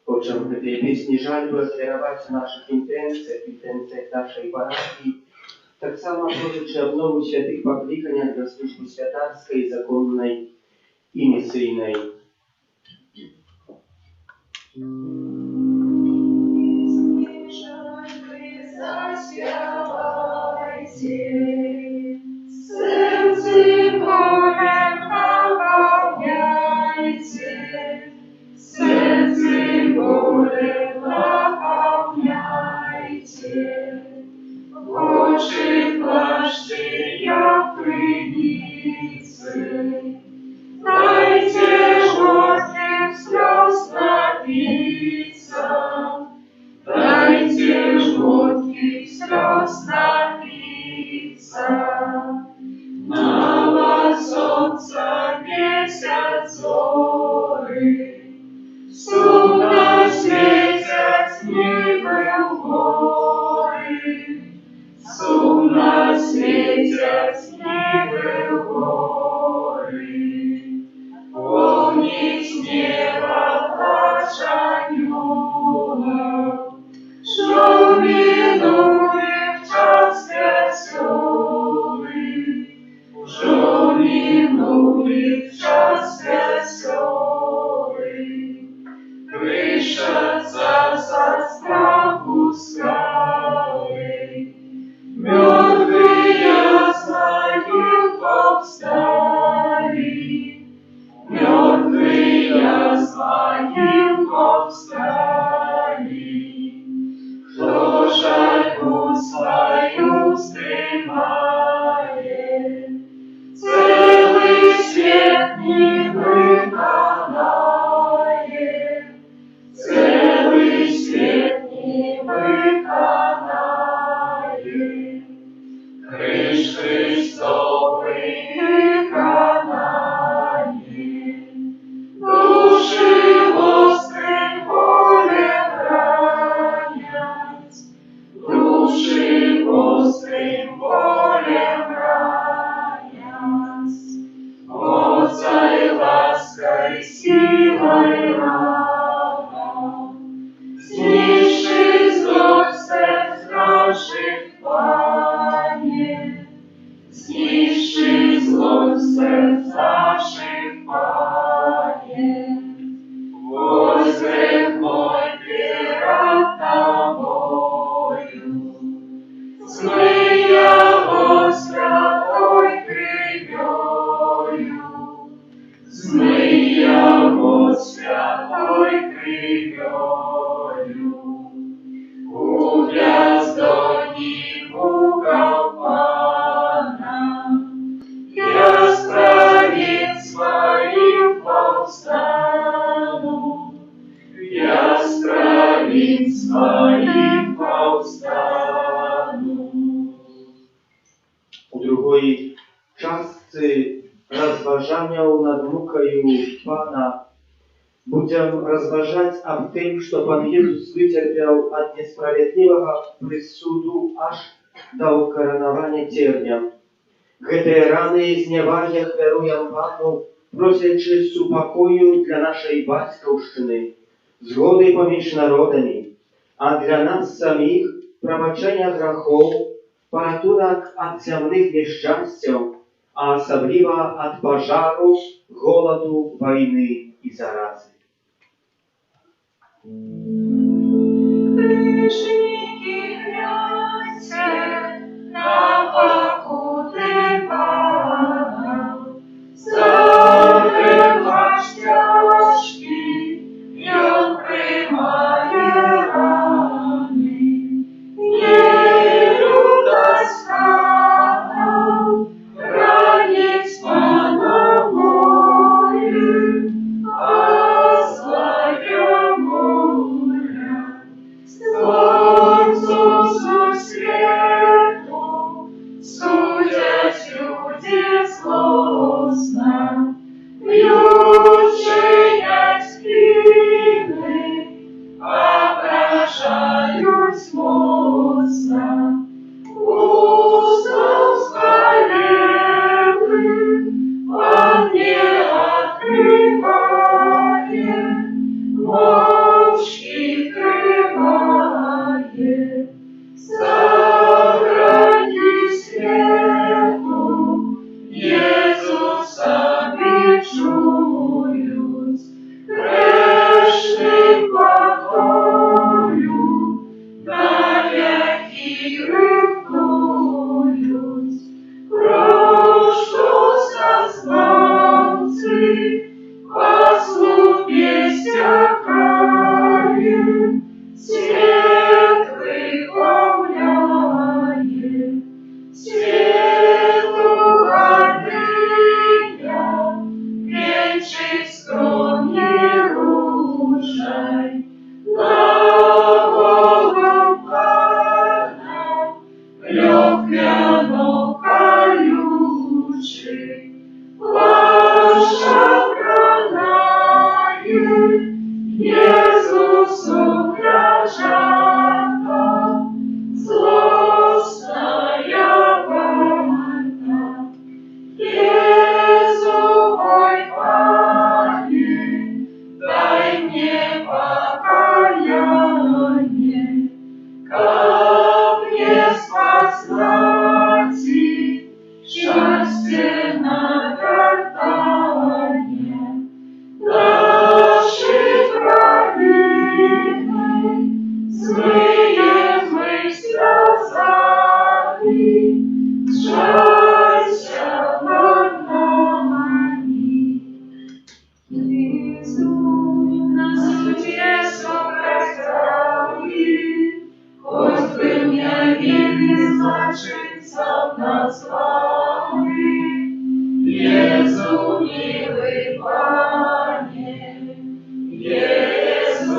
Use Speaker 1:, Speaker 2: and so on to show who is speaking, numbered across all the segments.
Speaker 1: Хочам гэтай песні жальбы ахвяраваць у нашых інтэнцыях нашай парафіі, таксама просячы абнову святых пакліканнях для службы святарскай, законнай і місійнай.
Speaker 2: Очі плачте, як привіці, дайте жготких сльоз напиться, дайте жготких сльоз напиться. На вас сонце місяць зорі, сумно світять ніби в горі, сумно світять ніби в горі. Помніть небо плач анёлов, що минули в час веселий, що минули в час веселий. Крышатся со страху скалы, мертвые с могил повстали, мертвые с могил повстали. Кто жальбу свою скрывает, целый свет не выконает, целый свет не выконает. Крыш Христовый выконает, души острым болем ранят, души острым болем ранят. Отцай лаской, силой рано, знищи злость сердц наших, Пане, знищи злость сердц наших, Пане. Возгрех мой перед Тобою, смый его святой кровью, смый его святой кровью. Увяз до них угол Пана, я с правит своим повстану, я с правит своим повстану.
Speaker 1: У другой частцы разважанняў над мукаю Пана будем разважаць аб тым, што Пан Езус выцерпеў ад несправядлівага прысуду аж да ўкаранавання церня. Гэтыя раны і знявагі ахвяруем Пану, просячы супакою для нашай бацькаўшчыны, згоды паміж народамі, а для нас саміх прабачэння грахоў, паратунак ад зямных няшчасцяў, а асабліва ад пажару, голаду, вайны і заразы.
Speaker 2: Грешники, гляньте на покуты Пана, закрываешь тяжкий, и Он примает раны. Не лютость Хана, свету, судять люди злостно, бьют чинять вины, ображают моцно. Устав скалевый он не открывает, молчки крывает. Сохрани свету, Иисуса бичуют, грешным покою, навеки ревнуют. Кровь, что сознанцы, послуг иссякает, свет выполняет, свету гордыня, венчик скромный ружей, на голом пана лег вянок колючий, ваша бранает, Иисусу пряжата, злостная варта. Иисус мой Пане, дай мне покаяние, как мне спаслати счастье навертание. Наши провины злые мы связали, сжалься над нами. Иисус на суде собрали, хоть бы мне вины злочинцев назвали. Иисус, милый Пане, Иисус,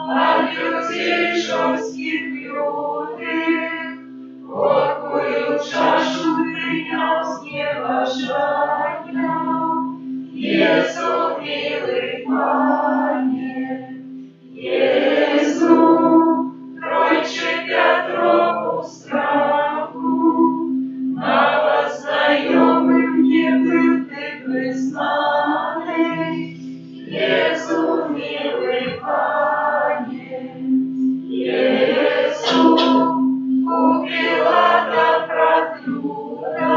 Speaker 2: от людей жестких любит, горькую чашу принял с неважания. Иисус, милый Пане, Иисус, Тройче Петрову страху, новознаемый мне был ты признанный. Иисус, милый Пане, Иисус, убила добротлюда,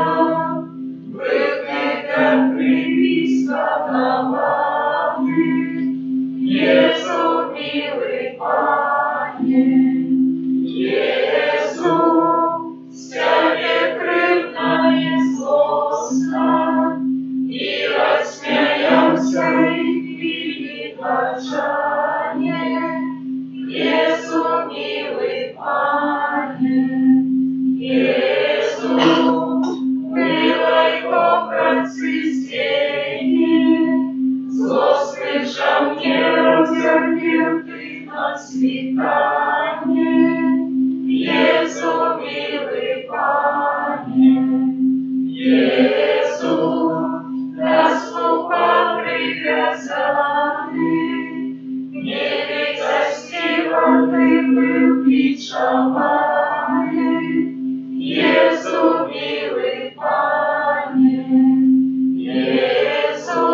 Speaker 2: был ты как приписка навалы. Иисус, милый Пане, Иисус, стяги крывное злостно, и рассмеялся и видит отчаяние. Иисус, милый Пане, Иисус, милой образцы стени, злостных жонглеров терпел ты на свидание. Иисус, милый Пане, Иисус, распуха привязанный, не милостиво ты был бичеванный. Иисус, милый Пане, Иисус,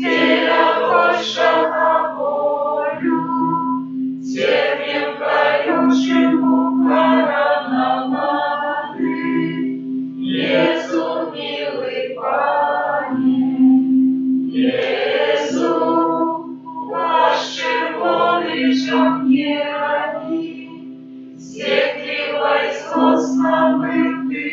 Speaker 2: теля большого волю, терпим колючему короновали. Иисус, милый Пане, Иисус, ваш червоный жонглерами, сетливой злостно был ты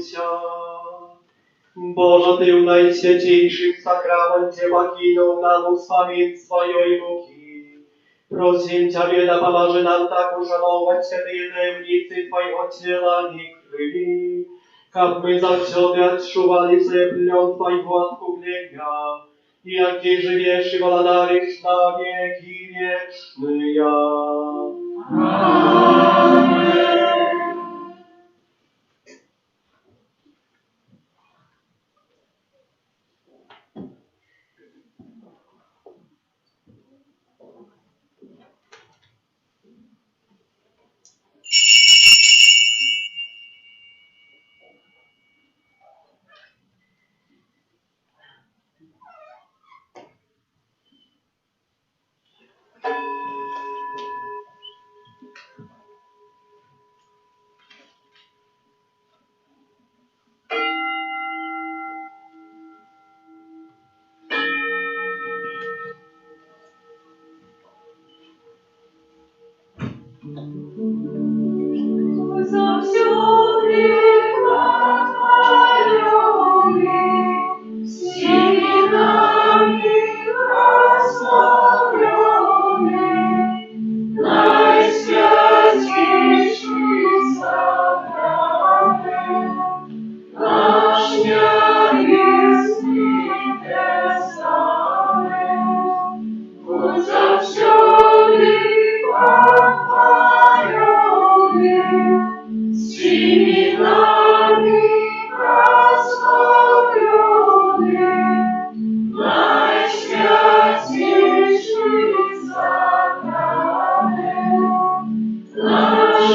Speaker 3: Ojca. Boże, Ty w najświętniejszym sakramencie makinął nam uspamięć swojej muki. Prosím Cię, da pomaży nam tak uszanować świętej tajemnicy Twojego ciela i krwi, jak my zawsze odczuwali sobie plon Twojego odkupienia, i jaki żyjesz i wladarisz na wieki wieczny ja.
Speaker 2: Amen. Завсёды похвалёны, всеми нами прославлёны, наисвятейший сакрамент, наш небесный тестамент. Будь завсёды похвалёны, всеми нами прославлёны, наисвятейший сакрамент, наш